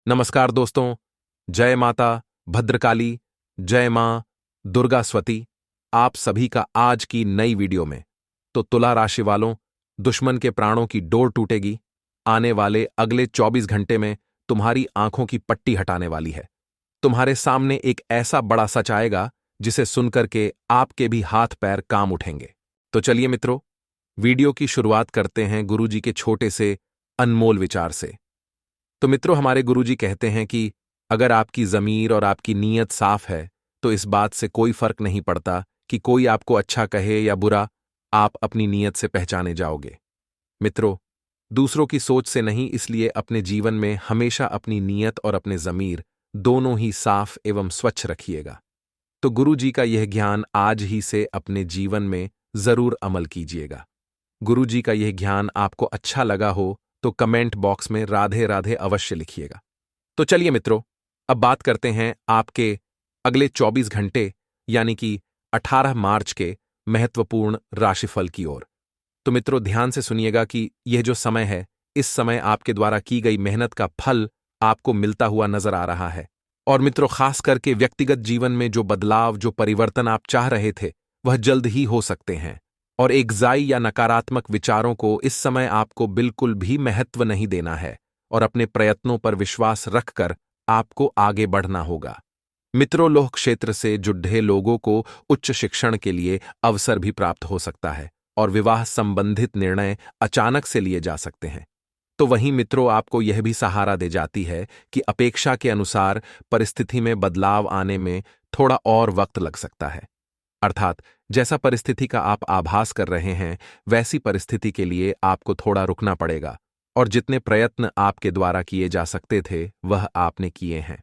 नमस्कार दोस्तों। जय माता भद्रकाली, जय मां दुर्गास्वती। आप सभी का आज की नई वीडियो में। तो तुला राशि वालों, दुश्मन के प्राणों की डोर टूटेगी। आने वाले अगले 24 घंटे में तुम्हारी आंखों की पट्टी हटाने वाली है। तुम्हारे सामने एक ऐसा बड़ा सच आएगा जिसे सुनकर के आपके भी हाथ पैर काम उठेंगे। तो चलिए मित्रों, वीडियो की शुरुआत करते हैं गुरुजी के छोटे से अनमोल विचार से। तो मित्रों, हमारे गुरुजी कहते हैं कि अगर आपकी ज़मीर और आपकी नीयत साफ है तो इस बात से कोई फर्क नहीं पड़ता कि कोई आपको अच्छा कहे या बुरा, आप अपनी नीयत से पहचाने जाओगे। मित्रों, दूसरों की सोच से नहीं, इसलिए अपने जीवन में हमेशा अपनी नीयत और अपने ज़मीर दोनों ही साफ एवं स्वच्छ रखिएगा। तो गुरुजी का यह ज्ञान आज ही से अपने जीवन में जरूर अमल कीजिएगा। गुरुजी का यह ज्ञान आपको अच्छा लगा हो तो कमेंट बॉक्स में राधे राधे अवश्य लिखिएगा। तो चलिए मित्रों, अब बात करते हैं आपके अगले 24 घंटे यानी कि 18 मार्च के महत्वपूर्ण राशिफल की ओर। तो मित्रों, ध्यान से सुनिएगा कि यह जो समय है, इस समय आपके द्वारा की गई मेहनत का फल आपको मिलता हुआ नजर आ रहा है। और मित्रों, खास करके व्यक्तिगत जीवन में जो बदलाव, जो परिवर्तन आप चाह रहे थे, वह जल्द ही हो सकते हैं। और एकजाई या नकारात्मक विचारों को इस समय आपको बिल्कुल भी महत्व नहीं देना है और अपने प्रयत्नों पर विश्वास रखकर आपको आगे बढ़ना होगा। मित्रों, लोह क्षेत्र से जुड़े लोगों को उच्च शिक्षण के लिए अवसर भी प्राप्त हो सकता है और विवाह संबंधित निर्णय अचानक से लिए जा सकते हैं। तो वहीं मित्रों, आपको यह भी सहारा दे जाती है कि अपेक्षा के अनुसार परिस्थिति में बदलाव आने में थोड़ा और वक्त लग सकता है। अर्थात जैसा परिस्थिति का आप आभास कर रहे हैं, वैसी परिस्थिति के लिए आपको थोड़ा रुकना पड़ेगा और जितने प्रयत्न आपके द्वारा किए जा सकते थे वह आपने किए हैं।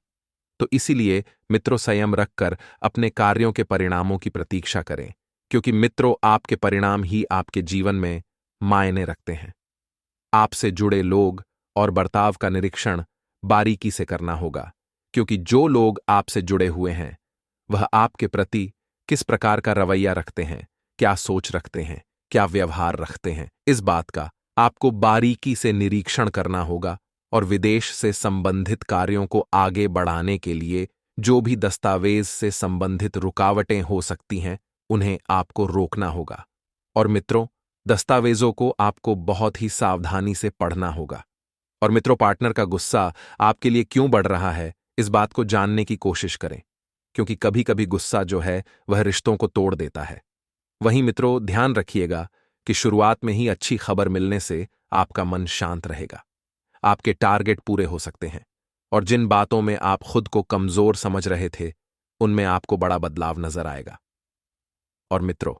तो इसीलिए मित्रों, संयम रखकर अपने कार्यों के परिणामों की प्रतीक्षा करें, क्योंकि मित्रों, आपके परिणाम ही आपके जीवन में मायने रखते हैं। आपसे जुड़े लोग और बर्ताव का निरीक्षण बारीकी से करना होगा, क्योंकि जो लोग आपसे जुड़े हुए हैं वह आपके प्रति किस प्रकार का रवैया रखते हैं, क्या सोच रखते हैं, क्या व्यवहार रखते हैं, इस बात का आपको बारीकी से निरीक्षण करना होगा। और विदेश से संबंधित कार्यों को आगे बढ़ाने के लिए जो भी दस्तावेज से संबंधित रुकावटें हो सकती हैं, उन्हें आपको रोकना होगा। और मित्रों, दस्तावेजों को आपको बहुत ही सावधानी से पढ़ना होगा। और मित्रों, पार्टनर का गुस्सा आपके लिए क्यों बढ़ रहा है, इस बात को जानने की कोशिश करें, क्योंकि कभी कभी गुस्सा जो है वह रिश्तों को तोड़ देता है। वहीं मित्रों, ध्यान रखिएगा कि शुरुआत में ही अच्छी खबर मिलने से आपका मन शांत रहेगा। आपके टारगेट पूरे हो सकते हैं और जिन बातों में आप खुद को कमजोर समझ रहे थे, उनमें आपको बड़ा बदलाव नजर आएगा। और मित्रों,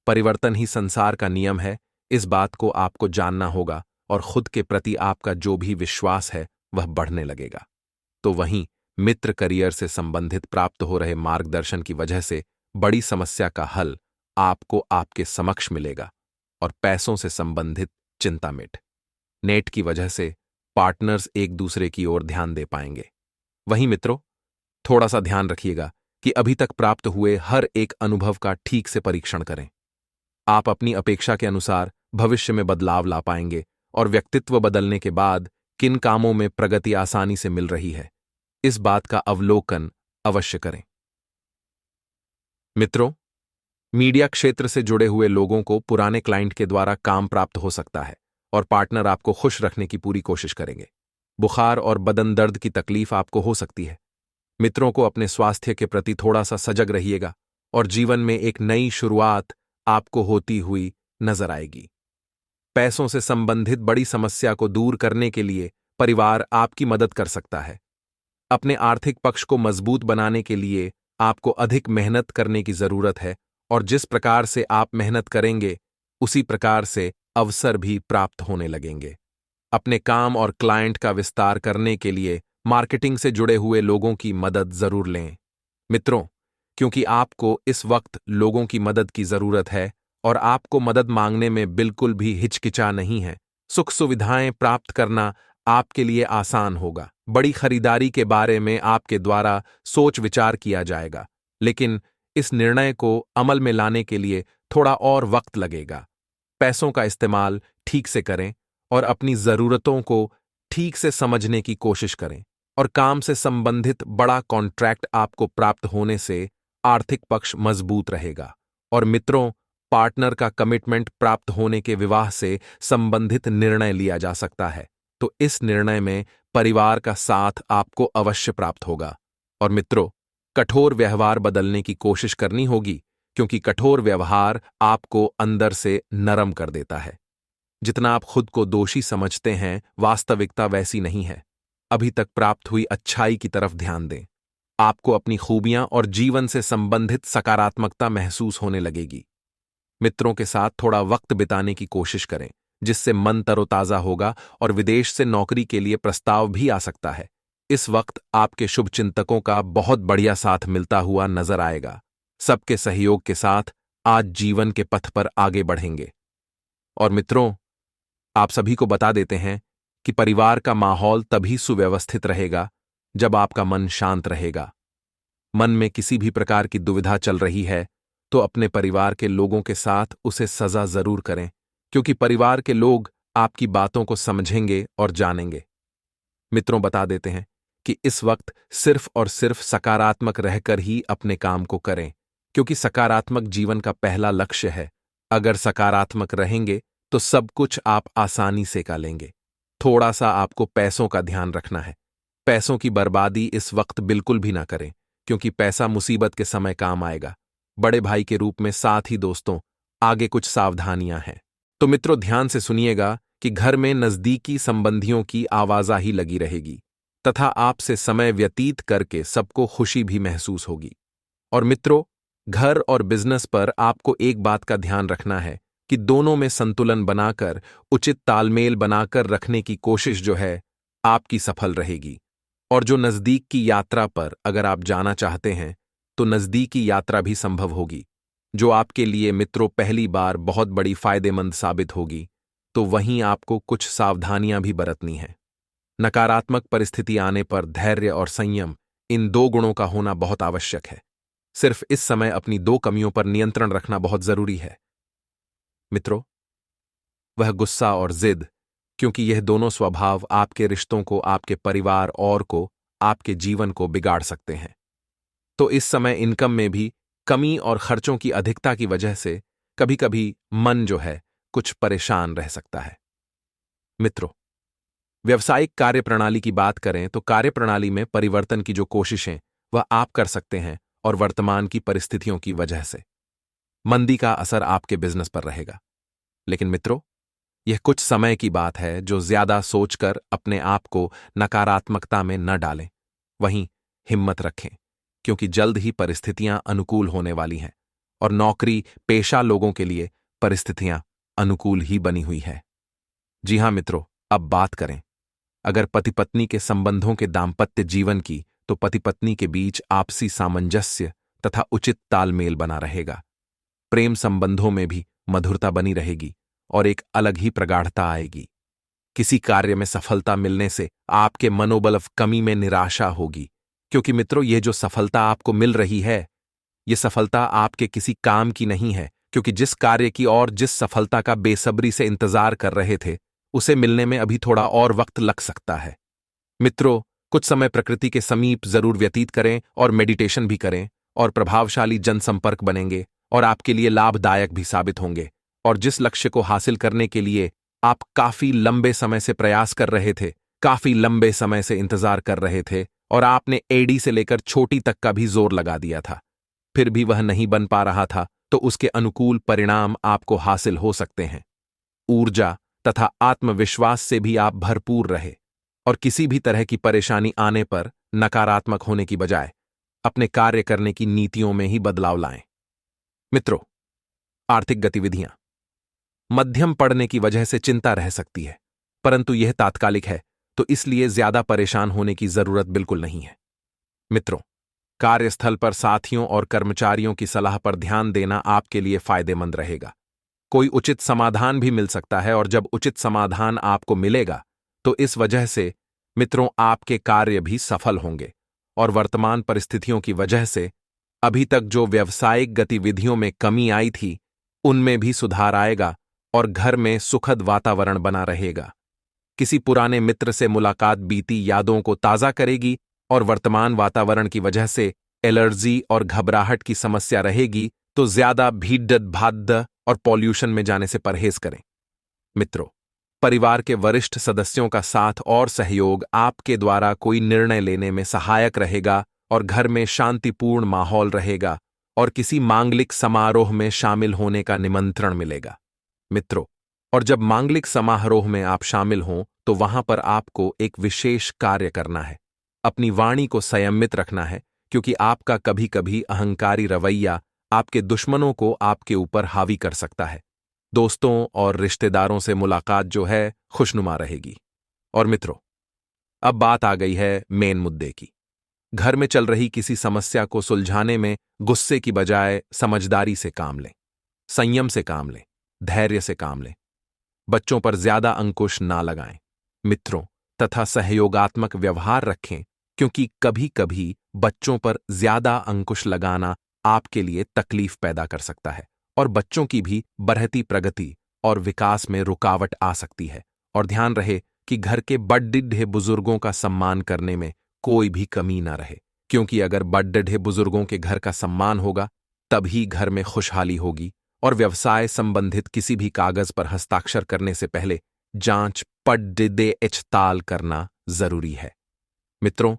परिवर्तन ही संसार का नियम है, इस बात को आपको जानना होगा और खुद के प्रति आपका जो भी विश्वास है वह बढ़ने लगेगा। तो वहीं मित्र करियर से संबंधित प्राप्त हो रहे मार्गदर्शन की वजह से बड़ी समस्या का हल आपको आपके समक्ष मिलेगा और पैसों से संबंधित चिंता मिट। नेट की वजह से पार्टनर्स एक दूसरे की ओर ध्यान दे पाएंगे। वहीं मित्रों, थोड़ा सा ध्यान रखिएगा कि अभी तक प्राप्त हुए हर एक अनुभव का ठीक से परीक्षण करें। आप अपनी अपेक्षा के अनुसार भविष्य में बदलाव ला पाएंगे और व्यक्तित्व बदलने के बाद किन कामों में प्रगति आसानी से मिल रही है, इस बात का अवलोकन अवश्य करें। मित्रों, मीडिया क्षेत्र से जुड़े हुए लोगों को पुराने क्लाइंट के द्वारा काम प्राप्त हो सकता है और पार्टनर आपको खुश रखने की पूरी कोशिश करेंगे। बुखार और बदन दर्द की तकलीफ आपको हो सकती है। मित्रों को अपने स्वास्थ्य के प्रति थोड़ा सा सजग रहिएगा और जीवन में एक नई शुरुआत आपको होती हुई नजर आएगी। पैसों से संबंधित बड़ी समस्या को दूर करने के लिए परिवार आपकी मदद कर सकता है। अपने आर्थिक पक्ष को मजबूत बनाने के लिए आपको अधिक मेहनत करने की जरूरत है और जिस प्रकार से आप मेहनत करेंगे उसी प्रकार से अवसर भी प्राप्त होने लगेंगे। अपने काम और क्लाइंट का विस्तार करने के लिए मार्केटिंग से जुड़े हुए लोगों की मदद जरूर लें। मित्रों, क्योंकि आपको इस वक्त लोगों की मदद की जरूरत है और आपको मदद मांगने में बिल्कुल भी हिचकिचा नहीं है, सुख सुविधाएं प्राप्त करना आपके लिए आसान होगा। बड़ी खरीदारी के बारे में आपके द्वारा सोच विचार किया जाएगा, लेकिन इस निर्णय को अमल में लाने के लिए थोड़ा और वक्त लगेगा। पैसों का इस्तेमाल ठीक से करें और अपनी जरूरतों को ठीक से समझने की कोशिश करें और काम से संबंधित बड़ा कॉन्ट्रैक्ट आपको प्राप्त होने से आर्थिक पक्ष मजबूत रहेगा। और मित्रों, पार्टनर का कमिटमेंट प्राप्त होने के विवाह से संबंधित निर्णय लिया जा सकता है, तो इस निर्णय में परिवार का साथ आपको अवश्य प्राप्त होगा। और मित्रों, कठोर व्यवहार बदलने की कोशिश करनी होगी, क्योंकि कठोर व्यवहार आपको अंदर से नरम कर देता है। जितना आप खुद को दोषी समझते हैं, वास्तविकता वैसी नहीं है। अभी तक प्राप्त हुई अच्छाई की तरफ ध्यान दें। आपको अपनी खूबियां और जीवन से संबंधित सकारात्मकता महसूस होने लगेगी। मित्रों के साथ थोड़ा वक्त बिताने की कोशिश करें, जिससे मन तरोताजा होगा और विदेश से नौकरी के लिए प्रस्ताव भी आ सकता है। इस वक्त आपके शुभचिंतकों का बहुत बढ़िया साथ मिलता हुआ नजर आएगा। सबके सहयोग के साथ आज जीवन के पथ पर आगे बढ़ेंगे। और मित्रों, आप सभी को बता देते हैं कि परिवार का माहौल तभी सुव्यवस्थित रहेगा जब आपका मन शांत रहेगा। मन में किसी भी प्रकार की दुविधा चल रही है तो अपने परिवार के लोगों के साथ उसे सजा जरूर करें, क्योंकि परिवार के लोग आपकी बातों को समझेंगे और जानेंगे। मित्रों, बता देते हैं कि इस वक्त सिर्फ और सिर्फ सकारात्मक रहकर ही अपने काम को करें, क्योंकि सकारात्मक जीवन का पहला लक्ष्य है। अगर सकारात्मक रहेंगे तो सब कुछ आप आसानी से कर लेंगे। थोड़ा सा आपको पैसों का ध्यान रखना है। पैसों की बर्बादी इस वक्त बिल्कुल भी ना करें, क्योंकि पैसा मुसीबत के समय काम आएगा। बड़े भाई के रूप में, साथ ही दोस्तों, आगे कुछ सावधानियां हैं। तो मित्रों, ध्यान से सुनिएगा कि घर में नजदीकी संबंधियों की आवाजाही लगी रहेगी तथा आपसे समय व्यतीत करके सबको खुशी भी महसूस होगी। और मित्रों, घर और बिजनेस पर आपको एक बात का ध्यान रखना है कि दोनों में संतुलन बनाकर, उचित तालमेल बनाकर रखने की कोशिश जो है आपकी सफल रहेगी। और जो नजदीक की यात्रा पर अगर आप जाना चाहते हैं तो नजदीकी यात्रा भी संभव होगी, जो आपके लिए मित्रों पहली बार बहुत बड़ी फायदेमंद साबित होगी। तो वहीं आपको कुछ सावधानियां भी बरतनी हैं। नकारात्मक परिस्थिति आने पर धैर्य और संयम, इन दो गुणों का होना बहुत आवश्यक है। सिर्फ इस समय अपनी दो कमियों पर नियंत्रण रखना बहुत जरूरी है मित्रों, वह गुस्सा और जिद, क्योंकि यह दोनों स्वभाव आपके रिश्तों को, आपके परिवार और को, आपके जीवन को बिगाड़ सकते हैं। तो इस समय इनकम में भी कमी और खर्चों की अधिकता की वजह से कभी कभी मन जो है कुछ परेशान रह सकता है। मित्रों, व्यवसायिक कार्यप्रणाली की बात करें तो कार्यप्रणाली में परिवर्तन की जो कोशिशें वह आप कर सकते हैं, और वर्तमान की परिस्थितियों की वजह से मंदी का असर आपके बिजनेस पर रहेगा। लेकिन मित्रों, यह कुछ समय की बात है, जो ज्यादा सोचकर अपने आप को नकारात्मकता में न डालें। वहीं हिम्मत रखें, क्योंकि जल्द ही परिस्थितियां अनुकूल होने वाली हैं, और नौकरी पेशा लोगों के लिए परिस्थितियां अनुकूल ही बनी हुई है। जी हां मित्रों, अब बात करें अगर पति पत्नी के संबंधों के दाम्पत्य जीवन की, तो पति पत्नी के बीच आपसी सामंजस्य तथा उचित तालमेल बना रहेगा। प्रेम संबंधों में भी मधुरता बनी रहेगी और एक अलग ही प्रगाढ़ता आएगी। किसी कार्य में सफलता मिलने से आपके मनोबल कमी में निराशा होगी, क्योंकि मित्रों, ये जो सफलता आपको मिल रही है, ये सफलता आपके किसी काम की नहीं है, क्योंकि जिस कार्य की और जिस सफलता का बेसब्री से इंतजार कर रहे थे, उसे मिलने में अभी थोड़ा और वक्त लग सकता है। मित्रों, कुछ समय प्रकृति के समीप जरूर व्यतीत करें और मेडिटेशन भी करें, और प्रभावशाली जनसंपर्क बनेंगे और आपके लिए लाभदायक भी साबित होंगे। और जिस लक्ष्य को हासिल करने के लिए आप काफी लंबे समय से प्रयास कर रहे थे, काफी लंबे समय से इंतजार कर रहे थे, और आपने एडी से लेकर छोटी तक का भी जोर लगा दिया था, फिर भी वह नहीं बन पा रहा था, तो उसके अनुकूल परिणाम आपको हासिल हो सकते हैं। ऊर्जा तथा आत्मविश्वास से भी आप भरपूर रहे, और किसी भी तरह की परेशानी आने पर नकारात्मक होने की बजाय अपने कार्य करने की नीतियों में ही बदलाव लाएं। मित्रों, आर्थिक गतिविधियां मध्यम पड़ने की वजह से चिंता रह सकती है, परंतु यह तात्कालिक है, तो इसलिए ज्यादा परेशान होने की जरूरत बिल्कुल नहीं है। मित्रों, कार्यस्थल पर साथियों और कर्मचारियों की सलाह पर ध्यान देना आपके लिए फायदेमंद रहेगा। कोई उचित समाधान भी मिल सकता है, और जब उचित समाधान आपको मिलेगा तो इस वजह से मित्रों आपके कार्य भी सफल होंगे, और वर्तमान परिस्थितियों की वजह से अभी तक जो व्यावसायिक गतिविधियों में कमी आई थी, उनमें भी सुधार आएगा और घर में सुखद वातावरण बना रहेगा। किसी पुराने मित्र से मुलाकात बीती यादों को ताज़ा करेगी और वर्तमान वातावरण की वजह से एलर्जी और घबराहट की समस्या रहेगी तो ज्यादा भीड़ भाड़ और पॉल्यूशन में जाने से परहेज करें। मित्रों, परिवार के वरिष्ठ सदस्यों का साथ और सहयोग आपके द्वारा कोई निर्णय लेने में सहायक रहेगा और घर में शांतिपूर्ण माहौल रहेगा और किसी मांगलिक समारोह में शामिल होने का निमंत्रण मिलेगा। मित्रों, और जब मांगलिक समारोह में आप शामिल हों तो वहां पर आपको एक विशेष कार्य करना है। अपनी वाणी को संयमित रखना है, क्योंकि आपका कभी कभी अहंकारी रवैया आपके दुश्मनों को आपके ऊपर हावी कर सकता है। दोस्तों और रिश्तेदारों से मुलाकात जो है खुशनुमा रहेगी। और मित्रों, अब बात आ गई है मेन मुद्दे की। घर में चल रही किसी समस्या को सुलझाने में गुस्से की बजाय समझदारी से काम लें, संयम से काम लें, धैर्य से काम लें। बच्चों पर ज्यादा अंकुश ना लगाएं। मित्रों तथा सहयोगात्मक व्यवहार रखें, क्योंकि कभी कभी बच्चों पर ज्यादा अंकुश लगाना आपके लिए तकलीफ पैदा कर सकता है और बच्चों की भी बढ़ती प्रगति और विकास में रुकावट आ सकती है। और ध्यान रहे कि घर के बड़े बुजुर्गों का सम्मान करने में कोई भी कमी ना रहे, क्योंकि अगर बड़े बुजुर्गों के घर का सम्मान होगा तभी घर में खुशहाली होगी। और व्यवसाय संबंधित किसी भी कागज पर हस्ताक्षर करने से पहले जांच पड़ताल करना जरूरी है। मित्रों,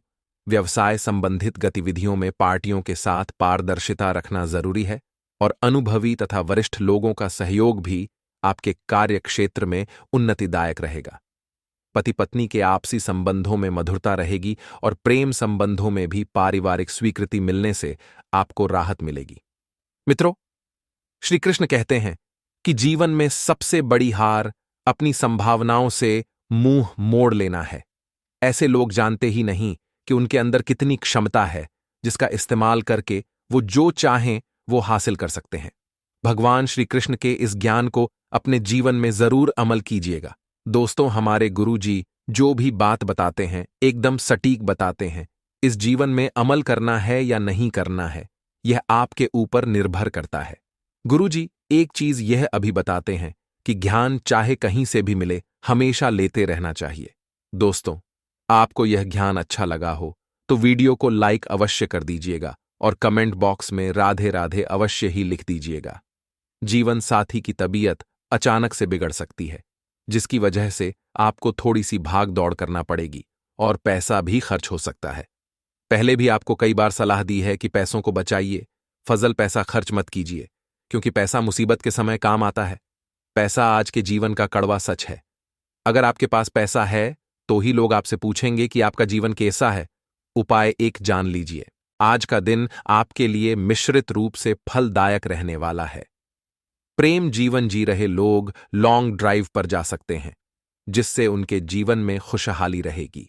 व्यवसाय संबंधित गतिविधियों में पार्टियों के साथ पारदर्शिता रखना जरूरी है और अनुभवी तथा वरिष्ठ लोगों का सहयोग भी आपके कार्य क्षेत्र में उन्नतिदायक रहेगा। पति पत्नी के आपसी संबंधों में मधुरता रहेगी और प्रेम संबंधों में भी पारिवारिक स्वीकृति मिलने से आपको राहत मिलेगी। मित्रों, श्री कृष्ण कहते हैं कि जीवन में सबसे बड़ी हार अपनी संभावनाओं से मुंह मोड़ लेना है। ऐसे लोग जानते ही नहीं कि उनके अंदर कितनी क्षमता है, जिसका इस्तेमाल करके वो जो चाहें वो हासिल कर सकते हैं। भगवान श्री कृष्ण के इस ज्ञान को अपने जीवन में जरूर अमल कीजिएगा। दोस्तों, हमारे गुरुजी जो भी बात बताते हैं एकदम सटीक बताते हैं। इस जीवन में अमल करना है या नहीं करना है, यह आपके ऊपर निर्भर करता है। गुरुजी एक चीज यह अभी बताते हैं कि ज्ञान चाहे कहीं से भी मिले, हमेशा लेते रहना चाहिए। दोस्तों, आपको यह ज्ञान अच्छा लगा हो तो वीडियो को लाइक अवश्य कर दीजिएगा और कमेंट बॉक्स में राधे राधे अवश्य ही लिख दीजिएगा। जीवन साथी की तबीयत अचानक से बिगड़ सकती है, जिसकी वजह से आपको थोड़ी सी भाग दौड़ करना पड़ेगी और पैसा भी खर्च हो सकता है। पहले भी आपको कई बार सलाह दी है कि पैसों को बचाइए, फजल पैसा खर्च मत कीजिए, क्योंकि पैसा मुसीबत के समय काम आता है। पैसा आज के जीवन का कड़वा सच है। अगर आपके पास पैसा है तो ही लोग आपसे पूछेंगे कि आपका जीवन कैसा है। उपाय एक जान लीजिए, आज का दिन आपके लिए मिश्रित रूप से फलदायक रहने वाला है। प्रेम जीवन जी रहे लोग लॉन्ग ड्राइव पर जा सकते हैं, जिससे उनके जीवन में खुशहाली रहेगी।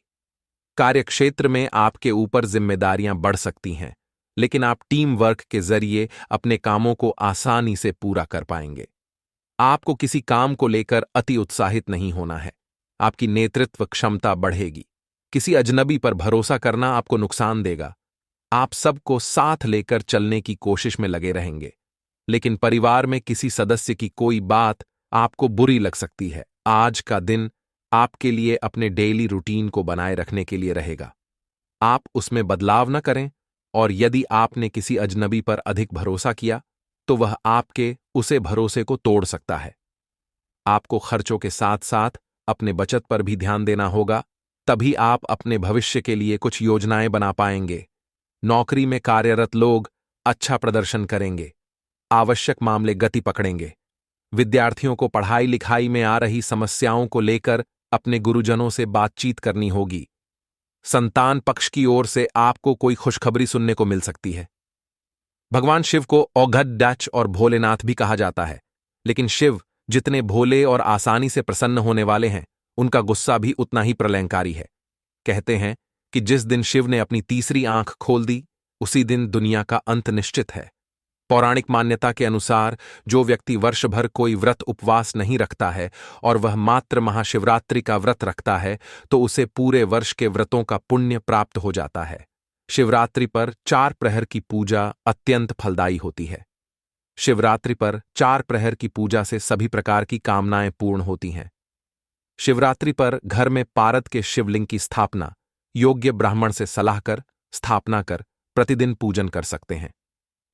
कार्यक्षेत्र में आपके ऊपर जिम्मेदारियां बढ़ सकती हैं, लेकिन आप टीम वर्क के जरिए अपने कामों को आसानी से पूरा कर पाएंगे। आपको किसी काम को लेकर अति उत्साहित नहीं होना है। आपकी नेतृत्व क्षमता बढ़ेगी। किसी अजनबी पर भरोसा करना आपको नुकसान देगा। आप सबको साथ लेकर चलने की कोशिश में लगे रहेंगे, लेकिन परिवार में किसी सदस्य की कोई बात आपको बुरी लग सकती है। आज का दिन आपके लिए अपने डेली रूटीन को बनाए रखने के लिए रहेगा। आप उसमें बदलाव न करें, और यदि आपने किसी अजनबी पर अधिक भरोसा किया तो वह आपके उसे भरोसे को तोड़ सकता है। आपको खर्चों के साथ साथ अपने बचत पर भी ध्यान देना होगा, तभी आप अपने भविष्य के लिए कुछ योजनाएं बना पाएंगे। नौकरी में कार्यरत लोग अच्छा प्रदर्शन करेंगे। आवश्यक मामले गति पकड़ेंगे। विद्यार्थियों को पढ़ाई लिखाई में आ रही समस्याओं को लेकर अपने गुरुजनों से बातचीत करनी होगी। संतान पक्ष की ओर से आपको कोई खुशखबरी सुनने को मिल सकती है। भगवान शिव को औघड़ और भोलेनाथ भी कहा जाता है, लेकिन शिव जितने भोले और आसानी से प्रसन्न होने वाले हैं, उनका गुस्सा भी उतना ही प्रलयंकारी है। कहते हैं कि जिस दिन शिव ने अपनी तीसरी आंख खोल दी, उसी दिन दुनिया का अंत निश्चित है। पौराणिक मान्यता के अनुसार जो व्यक्ति वर्ष भर कोई व्रत उपवास नहीं रखता है और वह मात्र महाशिवरात्रि का व्रत रखता है, तो उसे पूरे वर्ष के व्रतों का पुण्य प्राप्त हो जाता है। शिवरात्रि पर 4 प्रहर की पूजा अत्यंत फलदायी होती है। शिवरात्रि पर 4 प्रहर की पूजा से सभी प्रकार की कामनाएं पूर्ण होती हैं। शिवरात्रि पर घर में पारद के शिवलिंग की स्थापना योग्य ब्राह्मण से सलाह कर स्थापना कर प्रतिदिन पूजन कर सकते हैं।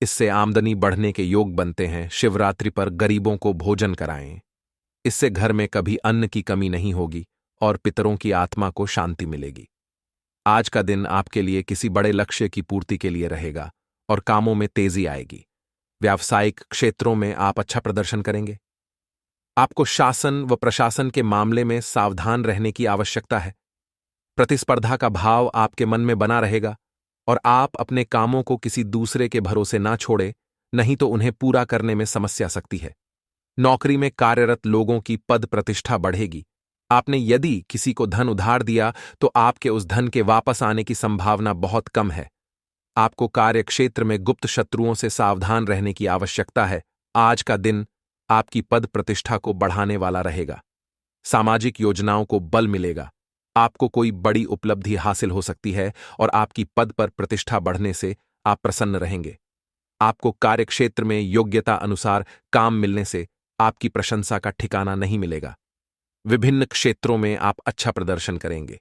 इससे आमदनी बढ़ने के योग बनते हैं। शिवरात्रि पर गरीबों को भोजन कराएं। इससे घर में कभी अन्न की कमी नहीं होगी और पितरों की आत्मा को शांति मिलेगी। आज का दिन आपके लिए किसी बड़े लक्ष्य की पूर्ति के लिए रहेगा और कामों में तेजी आएगी। व्यावसायिक क्षेत्रों में आप अच्छा प्रदर्शन करेंगे। आपको शासन व प्रशासन के मामले में सावधान रहने की आवश्यकता है। प्रतिस्पर्धा का भाव आपके मन में बना रहेगा और आप अपने कामों को किसी दूसरे के भरोसे ना छोड़े, नहीं तो उन्हें पूरा करने में समस्या सकती है। नौकरी में कार्यरत लोगों की पद प्रतिष्ठा बढ़ेगी। आपने यदि किसी को धन उधार दिया तो आपके उस धन के वापस आने की संभावना बहुत कम है। आपको कार्यक्षेत्र में गुप्त शत्रुओं से सावधान रहने की आवश्यकता है। आज का दिन आपकी पद प्रतिष्ठा को बढ़ाने वाला रहेगा। सामाजिक योजनाओं को बल मिलेगा। आपको कोई बड़ी उपलब्धि हासिल हो सकती है और आपकी पद पर प्रतिष्ठा बढ़ने से आप प्रसन्न रहेंगे। आपको कार्यक्षेत्र में योग्यता अनुसार काम मिलने से आपकी प्रशंसा का ठिकाना नहीं मिलेगा। विभिन्न क्षेत्रों में आप अच्छा प्रदर्शन करेंगे।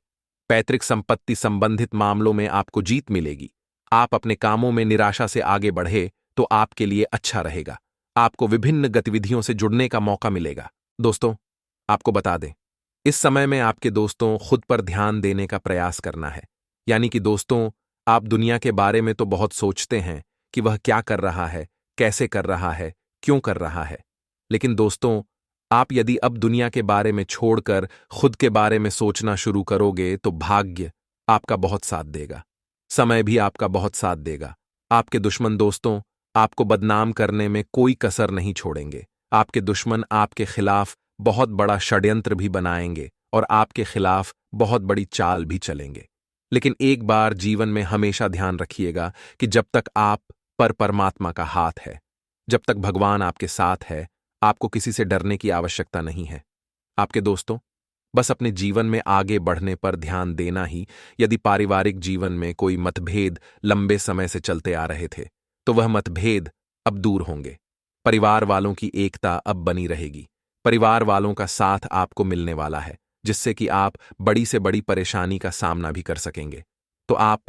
पैतृक संपत्ति संबंधित मामलों में आपको जीत मिलेगी। आप अपने कामों में निराशा से आगे बढ़े तो आपके लिए अच्छा रहेगा। आपको विभिन्न गतिविधियों से जुड़ने का मौका मिलेगा। दोस्तों, आपको बता दें, इस समय में आपके दोस्तों खुद पर ध्यान देने का प्रयास करना है। यानी कि दोस्तों, आप दुनिया के बारे में तो बहुत सोचते हैं कि वह क्या कर रहा है, कैसे कर रहा है, क्यों कर रहा है। लेकिन दोस्तों, आप यदि अब दुनिया के बारे में छोड़कर खुद के बारे में सोचना शुरू करोगे तो भाग्य आपका बहुत साथ देगा, समय भी आपका बहुत साथ देगा। आपके दुश्मन दोस्तों आपको बदनाम करने में कोई कसर नहीं छोड़ेंगे। आपके दुश्मन आपके खिलाफ बहुत बड़ा षड्यंत्र भी बनाएंगे और आपके खिलाफ बहुत बड़ी चाल भी चलेंगे। लेकिन एक बार जीवन में हमेशा ध्यान रखिएगा कि जब तक आप पर परमात्मा का हाथ है, जब तक भगवान आपके साथ है, आपको किसी से डरने की आवश्यकता नहीं है। आपके दोस्तों, बस अपने जीवन में आगे बढ़ने पर ध्यान देना ही। यदि पारिवारिक जीवन में कोई मतभेद लंबे समय से चलते आ रहे थे तो वह मतभेद अब दूर होंगे। परिवार वालों की एकता अब बनी रहेगी। परिवार वालों का साथ आपको मिलने वाला है, जिससे कि आप बड़ी से बड़ी परेशानी का सामना भी कर सकेंगे। तो आप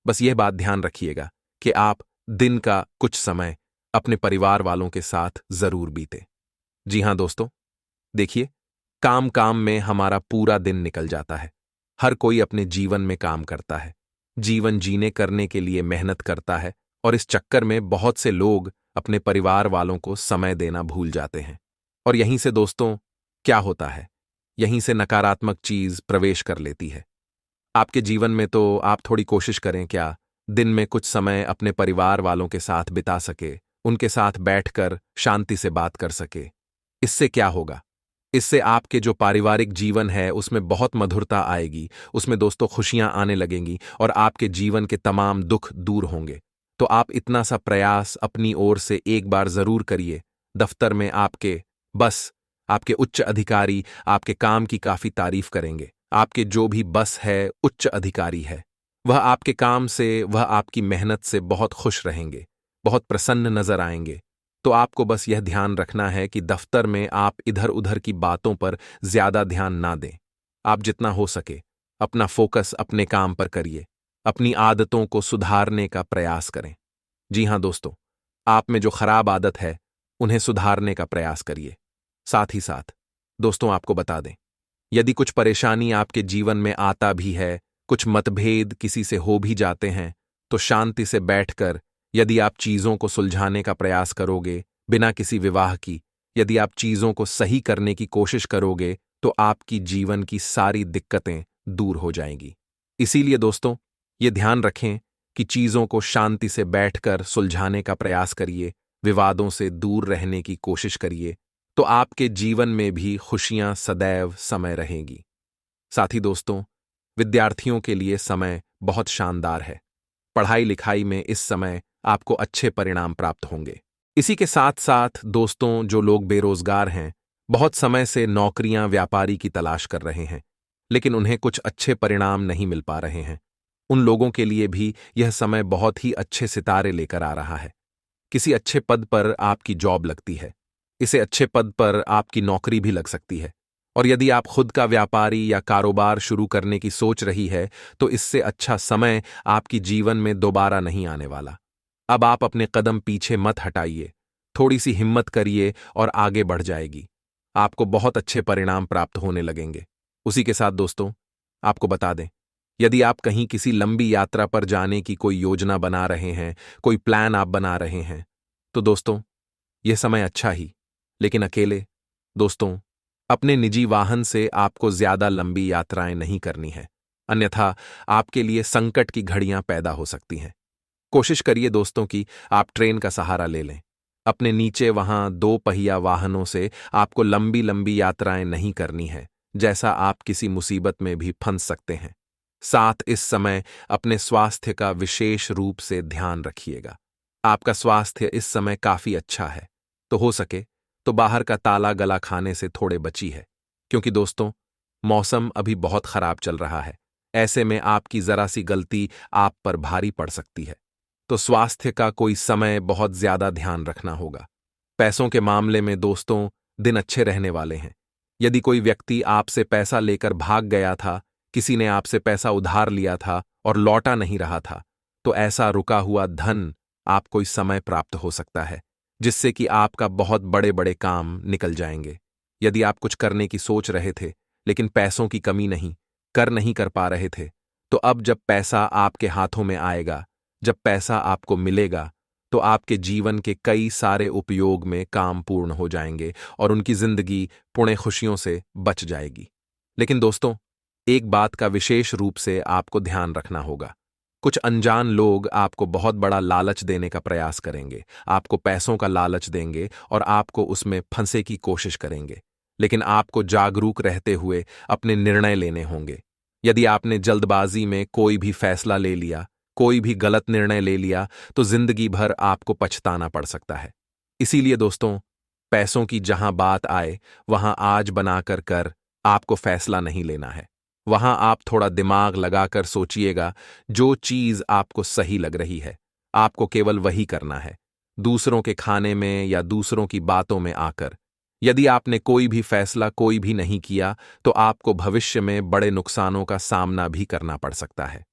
बस यह बात ध्यान रखिएगा कि आप दिन का कुछ समय अपने परिवार वालों के साथ जरूर बीते। जी हां दोस्तों, देखिए, काम काम में हमारा पूरा दिन निकल जाता है। हर कोई अपने जीवन में काम करता है, जीवन जीने करने के लिए मेहनत करता है और इस चक्कर में बहुत से लोग अपने परिवार वालों को समय देना भूल जाते हैं। और यहीं से दोस्तों क्या होता है, यहीं से नकारात्मक चीज प्रवेश कर लेती है आपके जीवन में। तो आप थोड़ी कोशिश करें, क्या दिन में कुछ समय अपने परिवार वालों के साथ बिता सके, उनके साथ बैठकर शांति से बात कर सके। इससे क्या होगा, इससे आपके जो पारिवारिक जीवन है उसमें बहुत मधुरता आएगी, उसमें दोस्तों खुशियां आने लगेंगी और आपके जीवन के तमाम दुख दूर होंगे। तो आप इतना सा प्रयास अपनी ओर से एक बार जरूर करिए। दफ्तर में आपके उच्च अधिकारी आपके काम की काफी तारीफ करेंगे। आपके जो भी बस है, उच्च अधिकारी है, वह आपके काम से, वह आपकी मेहनत से बहुत खुश रहेंगे, बहुत प्रसन्न नजर आएंगे। तो आपको बस यह ध्यान रखना है कि दफ्तर में आप इधर उधर की बातों पर ज्यादा ध्यान ना दें। आप जितना हो सके अपना फोकस अपने काम पर करिए, अपनी आदतों को सुधारने का प्रयास करें। जी हां दोस्तों, आप में जो खराब आदत है उन्हें सुधारने का प्रयास करिए। साथ ही साथ दोस्तों आपको बता दें, यदि कुछ परेशानी आपके जीवन में आता भी है, कुछ मतभेद किसी से हो भी जाते हैं, तो शांति से बैठकर यदि आप चीजों को सुलझाने का प्रयास करोगे बिना किसी विवाह की, यदि आप चीजों को सही करने की कोशिश करोगे तो आपकी जीवन की सारी दिक्कतें दूर हो जाएंगी। इसीलिए दोस्तों ये ध्यान रखें कि चीजों को शांति से बैठकर सुलझाने का प्रयास करिए, विवादों से दूर रहने की कोशिश करिए, तो आपके जीवन में भी खुशियां सदैव समय रहेगी। साथ ही दोस्तों, विद्यार्थियों के लिए समय बहुत शानदार है। पढ़ाई लिखाई में इस समय आपको अच्छे परिणाम प्राप्त होंगे। इसी के साथ साथ दोस्तों, जो लोग बेरोजगार हैं, बहुत समय से नौकरियां व्यापारी की तलाश कर रहे हैं, लेकिन उन्हें कुछ अच्छे परिणाम नहीं मिल पा रहे हैं, उन लोगों के लिए भी यह समय बहुत ही अच्छे सितारे लेकर आ रहा है। किसी अच्छे पद पर आपकी जॉब लगती है, इसे अच्छे पद पर आपकी नौकरी भी लग सकती है और यदि आप खुद का व्यापारी या कारोबार शुरू करने की सोच रही है, तो इससे अच्छा समय आपकी जीवन में दोबारा नहीं आने वाला। अब आप अपने कदम पीछे मत हटाइए, थोड़ी सी हिम्मत करिए और आगे बढ़ जाएगी। आपको बहुत अच्छे परिणाम प्राप्त होने लगेंगे। उसी के साथ दोस्तों, आपको बता दें, यदि आप कहीं किसी लंबी यात्रा पर जाने की कोई योजना बना रहे हैं, कोई प्लान आप बना रहे हैं, तो दोस्तों, यह समय अच्छा ही, लेकिन अकेले, दोस्तों, अपने निजी वाहन से आपको ज्यादा लंबी यात्राएं नहीं करनी है, अन्यथा आपके लिए संकट की घड़ियां पैदा हो सकती हैं। कोशिश करिए दोस्तों कि आप ट्रेन का सहारा ले लें। अपने नीचे वहां दो पहिया वाहनों से आपको लंबी लंबी यात्राएं नहीं करनी है, जैसा आप किसी मुसीबत में भी फंस सकते हैं। साथ इस समय अपने स्वास्थ्य का विशेष रूप से ध्यान रखिएगा। आपका स्वास्थ्य इस समय काफी अच्छा है, तो हो सके तो बाहर का ताला गला खाने से थोड़े बची है, क्योंकि दोस्तों, मौसम अभी बहुत खराब चल रहा है। ऐसे में आपकी जरा सी गलती आप पर भारी पड़ सकती है। तो स्वास्थ्य का कोई समय बहुत ज्यादा ध्यान रखना होगा। पैसों के मामले में दोस्तों, दिन अच्छे रहने वाले हैं। यदि कोई व्यक्ति आपसे पैसा लेकर भाग गया था, किसी ने आपसे पैसा उधार लिया था और लौटा नहीं रहा था, तो ऐसा रुका हुआ धन आपको इस समय प्राप्त हो सकता है, जिससे कि आपका बहुत बड़े बड़े काम निकल जाएंगे। यदि आप कुछ करने की सोच रहे थे, लेकिन पैसों की कमी नहीं, नहीं कर पा रहे थे, तो अब जब पैसा आपके हाथों में आएगा, जब पैसा आपको मिलेगा, तो आपके जीवन के कई सारे उपयोग में काम पूर्ण हो जाएंगे और उनकी जिंदगी पुणे खुशियों से बच जाएगी। लेकिन दोस्तों, एक बात का विशेष रूप से आपको ध्यान रखना होगा। कुछ अनजान लोग आपको बहुत बड़ा लालच देने का प्रयास करेंगे, आपको पैसों का लालच देंगे और आपको उसमें फंसे की कोशिश करेंगे। लेकिन आपको जागरूक रहते हुए अपने निर्णय लेने होंगे। यदि आपने जल्दबाजी में कोई भी फैसला ले लिया, कोई भी गलत निर्णय ले लिया, तो जिंदगी भर आपको पछताना पड़ सकता है। इसीलिए दोस्तों, पैसों की जहां बात आए, वहां आज बनाकर कर आपको फैसला नहीं लेना है। वहां आप थोड़ा दिमाग लगाकर सोचिएगा। जो चीज आपको सही लग रही है, आपको केवल वही करना है, दूसरों के खाने में या दूसरों की बातों में आकर। यदि आपने कोई भी फैसला कोई भी नहीं किया, तो आपको भविष्य में बड़े नुकसानों का सामना भी करना पड़ सकता है।